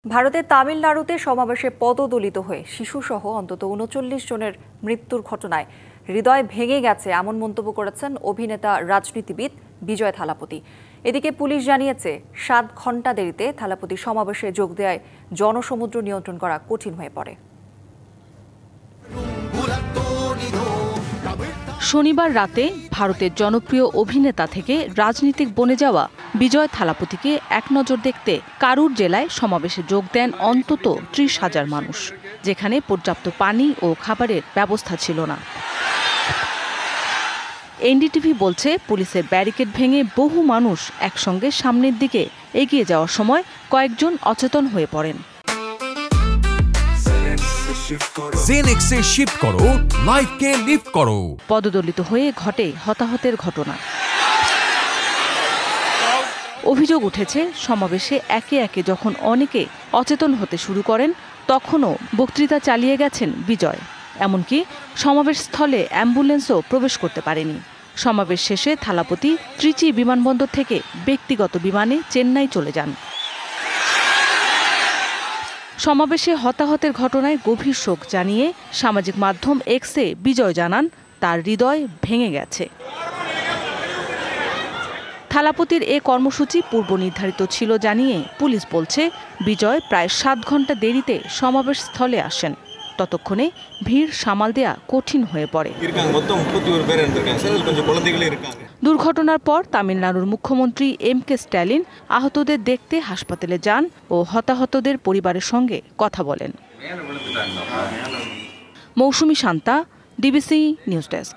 ভারতের তামিলনাড়ুতে সমাবেশে পদদলিত হয়ে শিশুসহ অন্তত ৩৯ জনের মৃত্যুর ঘটনায় হৃদয় ভেঙে গেছে এমন মন্তব্য করেছেন অভিনেতা রাজনীতিবিদ বিজয় থালাপতি। এদিকে পুলিশ জানিয়েছে ৭ ঘণ্টা দেরিতে থালাপতি সমাবেশে যোগ দেওয়ায় জনসমুদ্র নিয়ন্ত্রণ করা কঠিন হয়ে পড়ে। শনিবার রাতে ভারতের জনপ্রিয় অভিনেতা থেকে রাজনীতিক বনে যাওয়া বিজয় থালাপতিকে এক নজর দেখতে কারুর জেলায় সমাবেশে যোগ দেন অন্তত ৩০,০০০ মানুষ, যেখানে পর্যাপ্ত পানি ও খাবারের ব্যবস্থা ছিল না। এনডিটিভি বলছে, পুলিশের ব্যারিকেড ভেঙে বহু মানুষ একসঙ্গে সামনের দিকে এগিয়ে যাওয়ার সময় কয়েকজন অচেতন হয়ে পড়েন। জেনেক্সে শিফট করো, লাইফকে লিফট করো। পদদলিত হয়ে ঘটে হতাহতের ঘটনা। অভিযোগ উঠেছে, সমাবেশে একে একে যখন অনেকে অচেতন হতে শুরু করেন, তখনও বক্তৃতা চালিয়ে গেছেন বিজয়। এমনকি সমাবেশ স্থলে অ্যাম্বুলেন্সও প্রবেশ করতে পারেনি। সমাবেশ শেষে থালাপতি ত্রিচি বিমানবন্দর থেকে ব্যক্তিগত বিমানে চেন্নাই চলে যান। সমাবেশে হতাহতের ঘটনায় গভীর শোক জানিয়ে সামাজিক মাধ্যম এক্সে বিজয় জানান, তার হৃদয় ভেঙে গেছে। থালাপতির এ কর্মসূচি পূর্ব নির্ধারিত ছিল জানিয়ে পুলিশ বলছে, বিজয় প্রায় ৭ ঘণ্টা দেরিতে সমাবেশ স্থলে আসেন। ততক্ষণে ভিড় সামাল দেয়া কঠিন হয়ে পড়ে। দুর্ঘটনার পর তামিলনাড়ুর মুখ্যমন্ত্রী এম.কে. স্ট্যালিন আহতদের দেখতে হাসপাতালে যান ও হতাহতদের পরিবারের সঙ্গে কথা বলেন। মৌসুমী শান্তা, ডিবিসি নিউজ ডেস্ক।